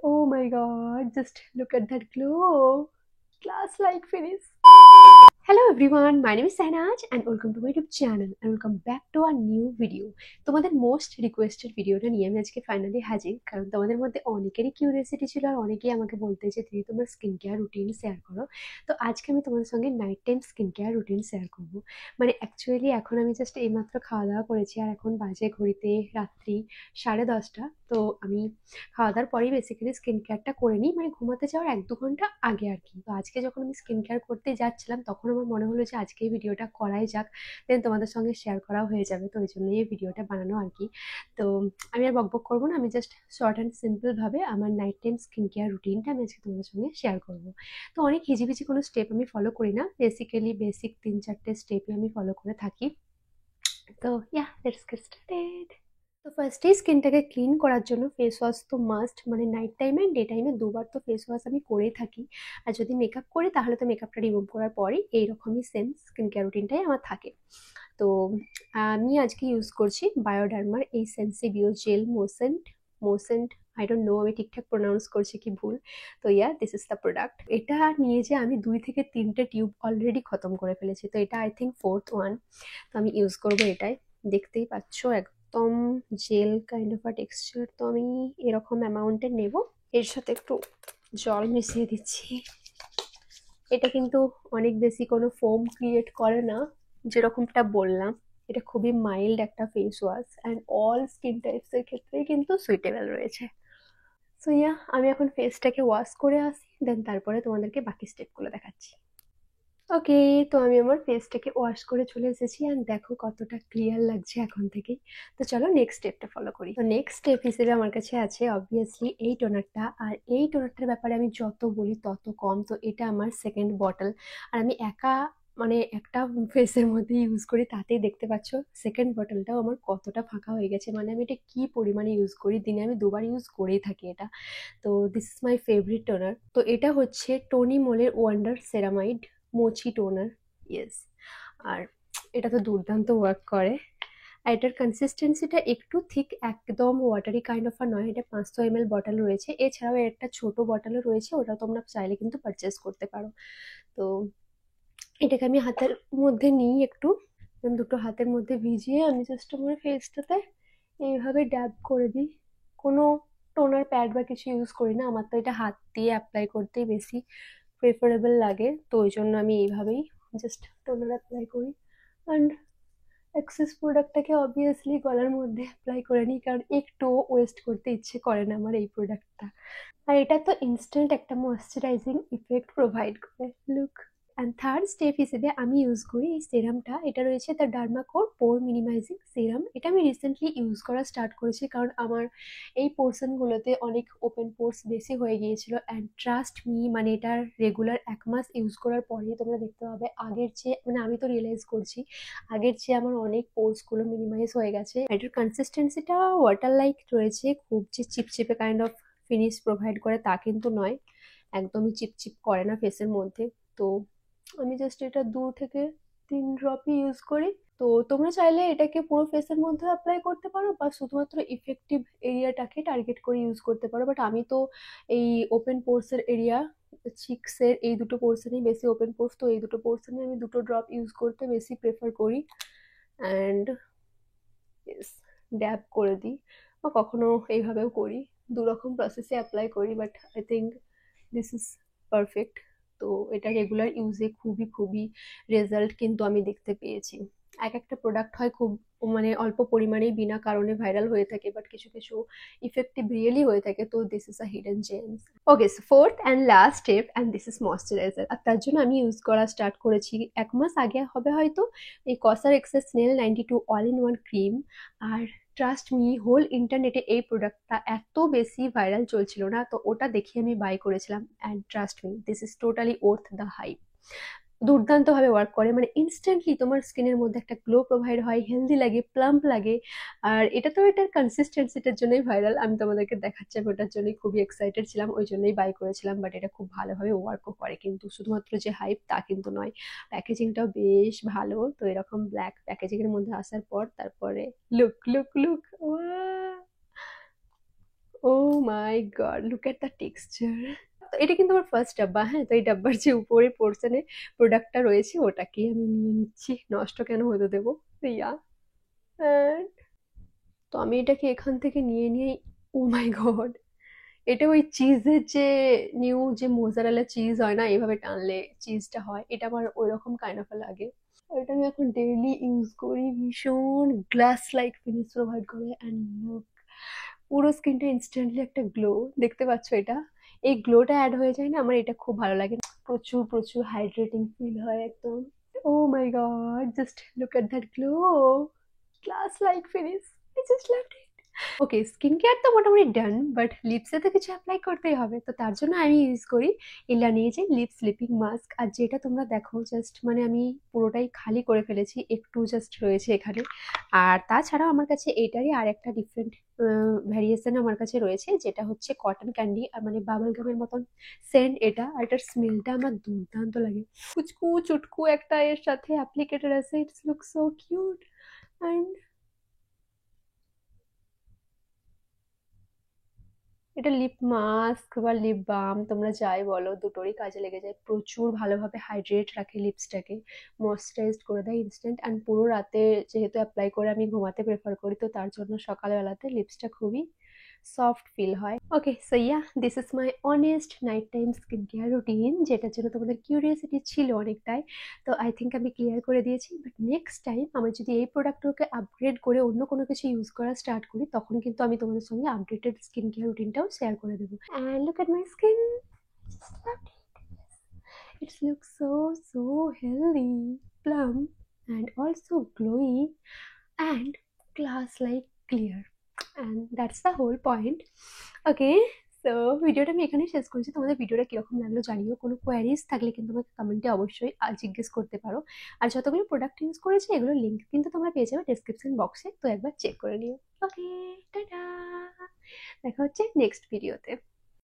Oh my god, just look at that glow. Glass like finish. Hello everyone, my name is Sainaj and welcome to my YouTube channel and welcome back to our new video. তোমাদের most requested ভিডিওটা নিয়ে আমি আজকে finally হাজির, কারণ তোমাদের মধ্যে অনেকেরই কিউরিওসিটি ছিল আর অনেকেই আমাকে বলতে যে দিদি তোমার স্কিন কেয়ার রুটিন শেয়ার করো। তো আজকে আমি তোমাদের সঙ্গে night time skin care routine share করবো। মানে অ্যাকচুয়ালি এখন আমি জাস্ট এইমাত্র খাওয়া দাওয়া করেছি আর এখন বাজে ঘড়িতে রাত্রি 10:30। তো আমি খাওয়া দাওয়ার পরেই বেসিক্যালি স্কিন কেয়ারটা করে নিই, মানে ঘুমাতে যাওয়ার 1-2 ঘন্টা আগে আর কি। তো আজকে যখন আমি স্কিন কেয়ার করতে যাচ্ছিলাম তখন আমার মনে হলো যে আজকে এই ভিডিওটা করাই যাক, দেন তোমাদের সঙ্গে শেয়ার করাও হয়ে যাবে। তো ওই জন্যই এই ভিডিওটা বানানো আর কি। তো আমি আর বকবক করবো না, আমি জাস্ট শর্ট অ্যান্ড সিম্পলভাবে আমার নাইট টাইম স্কিন কেয়ার রুটিনটা আমি আজকে তোমাদের সঙ্গে শেয়ার করবো। তো অনেক হিজিবিজি কোনো স্টেপ আমি ফলো করি না, বেসিক্যালি বেসিক 3-4টে স্টেপই আমি ফলো করে থাকি। তো লেটস গেট স্টার্টেড। তো ফার্স্টেই স্কিনটাকে ক্লিন করার জন্য ফেস ওয়াশ তো মাস্ট, মানে নাইট টাইমে ডে টাইমে দুবার তো ফেস ওয়াশ আমি করেই থাকি। আর যদি মেকআপ করি তাহলে তো মেকআপটা রিমুভ করার পরেই এইরকমই সেম স্কিন কেয়ার রুটিনটাই আমার থাকে। তো আমি আজকে ইউজ করছি বায়োডার্মার এই সেন্সিবিও জেল মোসেন্ট মোসেন্ট আই ডোন্ট নো আমি ঠিকঠাক প্রোনাউন্স করছি কি ভুল। তো দিস ইজ দ্য প্রোডাক্ট। এটা নিয়ে যে আমি 2 থেকে 3টে টিউব অলরেডি খতম করে ফেলেছি, তো এটা আই থিঙ্ক ফোর্থ ওয়ান। তো আমি ইউজ করবো এটাই। দেখতেই পাচ্ছ একদম gel kind of a texture. তো আমি এরকম অ্যামাউন্টের নেব, এর সাথে একটু জল মিশিয়ে দিচ্ছি। এটা কিন্তু অনেক বেশি কোনো ফোম ক্রিয়েট করে না, যেরকমটা বললাম। এটা খুবই মাইল্ড একটা face wash and all skin টাইপসের ক্ষেত্রেই কিন্তু সুইটেবল রয়েছে। সো আমি এখন ফেসটাকে ওয়াশ করে আসি, দেন তারপরে তোমাদেরকে বাকি স্টেপগুলো দেখাচ্ছি। ওকে, তো আমি আমার ফেসটাকে ওয়াশ করে চলে এসেছি অ্যান্ড দেখো কতটা ক্লিয়ার লাগছে এখন থেকেই। তো চলো নেক্সট স্টেপটা ফলো করি। তো নেক্সট স্টেপ হিসেবে আমার কাছে আছে অবভিয়াসলি এই টোনারটা। আর এই টোনারটার ব্যাপারে আমি যত বলি তত কম। তো এটা আমার সেকেন্ড বটল, আর আমি একা মানে একটা ফেসের মধ্যে ইউজ করি, তাতেই দেখতে পাচ্ছ সেকেন্ড বটলটাও আমার কতটা ফাঁকা হয়ে গেছে। মানে আমি এটা কি পরিমাণে ইউজ করি, দিনে আমি দুবার ইউজ করেই থাকি এটা। তো this is my favourite toner. তো এটা হচ্ছে টনি মোলের wonder ceramide mochi toner. Yes. আর এটা তো দুর্দান্ত ওয়ার্ক করে। আর এটার কনসিস্টেন্সিটা একটু ঠিক, একদম ওয়াটারি কাইন্ড অফ আর নয়। এটা 500 ml বটল রয়েছে, এছাড়াও এর একটা ছোট বটলও রয়েছে, ওটা তোমরা চাইলে কিন্তু পারচেস করতে পারো। তো এটাকে আমি হাতের মধ্যে নিই একটু, দুটো হাতের মধ্যে ভিজিয়ে আমি জাস্ট আমার ফেসটাতে এইভাবে ড্যাব করে দিই। কোনো টোনার প্যাড বা কিছু ইউজ করি না, আমার তো এটা হাত দিয়ে অ্যাপ্লাই করতেই বেশি প্রেফারেবল লাগে। তো ওই জন্য আমি এইভাবেই জাস্ট টোনার অ্যাপ্লাই করি অ্যান্ড এক্সেস প্রোডাক্টটাকে অবভিয়াসলি গলার মধ্যে অ্যাপ্লাই করে নিই, কারণ একটু ওয়েস্ট করতে ইচ্ছে করে না আমার এই প্রোডাক্টটা। আর এটা তো ইনস্ট্যান্ট একটা ময়েশ্চারাইজিং ইফেক্ট প্রোভাইড করে। লুক। অ্যান্ড থার্ড স্টেপ হিসেবে আমি ইউজ করি এই সেরামটা। এটা রয়েছে দ্য ডার্মাকোর পোর মিনিমাইজিং সিরাম। এটা আমি রিসেন্টলি ইউজ করা স্টার্ট করেছি, কারণ আমার এই পোর্শনগুলোতে অনেক ওপেন পোর্স বেশি হয়ে গিয়েছিল। অ্যান্ড ট্রাস্ট মি, মানে এটার রেগুলার 1 মাস ইউজ করার পরে তোমরা দেখতে পাবে আগের চেয়ে, মানে আমি তো রিয়েলাইজ করছি আগের চেয়ে আমার অনেক পোর্সগুলো মিনিমাইজ হয়ে গেছে। এটার কনসিস্টেন্সিটা ওয়াটার লাইক রয়েছে, খুব যে চিপচিপে কাইন্ড অফ ফিনিশ প্রোভাইড করে তা কিন্তু নয়, একদমই চিপচিপ করে না ফেসের মধ্যে। তো আমি জাস্ট এটা 2 থেকে 3 ড্রপই ইউজ করি। তো তোমরা চাইলে এটাকে পুরো ফেসের মধ্যে অ্যাপ্লাই করতে পারো বা শুধুমাত্র ইফেক্টিভ এরিয়াটাকে টার্গেট করে ইউজ করতে পারো, বাট আমি তো এই ওপেন পোর্সের এরিয়া, চিক্সের এই দুটো পোর্শনেই বেশি ওপেন পোর্স, তো এই দুটো পোর্শনে আমি 2টো ড্রপ ইউজ করতে বেশি প্রেফার করি। অ্যান্ড ড্যাব করে দিই বা কখনো এইভাবেও করি, দুরকম প্রসেসে অ্যাপ্লাই করি, but I think this is perfect. তো এটা রেগুলার ইউজে খুবই খুবই রেজাল্ট কিন্তু আমি দেখতে পেয়েছি। এক একটা প্রোডাক্ট হয় খুব, মানে অল্প পরিমাণেই বিনা কারণে ভাইরাল হয়ে থাকে, বাট কিছু কিছু ইফেক্টিভ রিয়েলি হয়ে থাকে। তো this is a hidden gems. Okay, so fourth and last step and this is moisturiser. আর তার জন্য আমি ইউজ করা স্টার্ট করেছি 1 মাস আগে হবে হয়তো, এই COSRX snail 92 all in one cream. আর ট্রাস্ট মি, হোল ইন্টারনেটে এই প্রোডাক্টটা এত বেশি ভাইরাল চলছিল না, তো ওটা দেখে আমি বাই করেছিলাম। And trust me, this is totally worth the hype. দুর্দান্তভাবে ওয়ার্ক করে, মানে ইনস্ট্যান্টলি তোমার স্কিনের মধ্যে একটা গ্লো প্রোভাইড হয়, হেলদি লাগে, প্লাম্প লাগে। আর এটা তো এটার কনসিস্টেন্সিটার জন্যই ভাইরাল, আমি তোমাদেরকে দেখাচ্ছি, আমি ওটার জন্যই খুবই এক্সাইটেড ছিলাম, ওই জন্যই বাই করেছিলাম। বাট এটা খুব ভালোভাবে ওয়ার্কও করে, কিন্তু শুধুমাত্র যে হাইপ তা কিন্তু নয়, প্যাকেজিংটাও বেশ ভালো। তো এরকম ব্ল্যাক প্যাকেজিংয়ের মধ্যে আসার পর তারপরে look look look, oh my God, look at the texture. তো এটা কিন্তু আমার ফার্স্ট ডাব্বা, হ্যাঁ। তো এই ডাব্বার যে উপরে পোর্শনে প্রোডাক্টটা রয়েছে ওটাকেই আমি নিয়ে নিচ্ছি, নষ্ট কেন হতে দেবো। ইয়া, তো আমি এটাকে এখান থেকে নিয়ে নিয়ে, ও মাই গড, এটা ওই চিজের যে নিউ যে মোজারেলা চিজ হয় না, এইভাবে টানলে চিজটা হয়, এটা আমার ওই রকম কাইন্ড অফ লাগে। আর এটা আমি এখন ডেইলি ইউজ করি, ভীষণ গ্লাস লাইক ফিনিশ প্রোভাইড করে। অ্যান্ড লুক, পুরো স্কিনটা ইনস্ট্যান্টলি একটা গ্লো, দেখতে পাচ্ছ এটা, এই গ্লোটা অ্যাড হয়ে যায় না, আমার এটা খুব ভালো লাগে। প্রচুর প্রচুর হাইড্রেটিং ফিল হয় একদম। Oh my god, just look at that glow, glass like finish, I just love it. Okay, skin care তো মোটামুটি ডান, বাট লিপসে তো কিছু অ্যাপ্লাই করতেই হবে। তো তার জন্য আমি ইউজ করি ইলা নিয়ে লিপ স্লিপিং মাস্ক। আর যেটা তোমরা দেখো, জাস্ট মানে আমি পুরোটাই খালি করে ফেলেছি, একটু জাস্ট রয়েছে এখানে। আর তাছাড়াও আমার কাছে এইটারই আর একটা ডিফারেন্ট ভ্যারিয়েশন আমার কাছে রয়েছে, যেটা হচ্ছে কটন ক্যান্ডি, আর মানে বাবল গামের মতন সেন্ট এটা। আর এটার স্মেলটা আমার দুর্দান্ত লাগে, কুচকু চুটকু একটা এর সাথে অ্যাপ্লিকেটেড আছে। It's look so cute. And এটা লিপ মাস্ক বা লিপ বাম, তোমরা যাই বলো, দুটোরই কাজে লেগে যায়। প্রচুর ভালোভাবে হাইড্রেট রাখে লিপসটাকে, ময়শ্চারাইজড করে দেয় ইনস্ট্যান্ট। অ্যান্ড পুরো রাতে যেহেতু অ্যাপ্লাই করে আমি ঘুমাতে প্রেফার করি, তো তার জন্য সকালবেলাতে লিপসটা খুবই সফট ফিল হয়। Okay, so yeah, this is my honest night time skin care routine, যেটার জন্য তোমাদের কিউরিয়াসিটি ছিল অনেকটাই। তো আই থিঙ্ক আমি ক্লিয়ার করে দিয়েছি। বাট নেক্সট টাইম আমি যদি এই প্রোডাক্টগুলোকে আপগ্রেড করে অন্য কোনো কিছু ইউজ করা স্টার্ট করি, তখন কিন্তু আমি তোমাদের সঙ্গে আপডেটেড স্কিন কেয়ার রুটিনটাও শেয়ার করে দেবো। And look at my skin, it looks so healthy, plump, and also glowy and glass like clear. And that's the whole point. Okay, so ভিডিওটা আমি এখানেই শেষ করছি। তোমাদের ভিডিওটা কিরকম লাগলো জানিও। কোনো কোয়ারিজ থাকলে কিন্তু আমাকে কমেন্টে অবশ্যই জিজ্ঞেস করতে পারো। আর যতগুলো প্রোডাক্ট ইউজ করেছি এগুলোর লিঙ্ক কিন্তু তোমরা পেয়ে যাবে ডেসক্রিপশন বক্সে, তো একবার চেক করে নিও। ওকে, টাটা, দেখা হচ্ছে নেক্সট ভিডিওতে।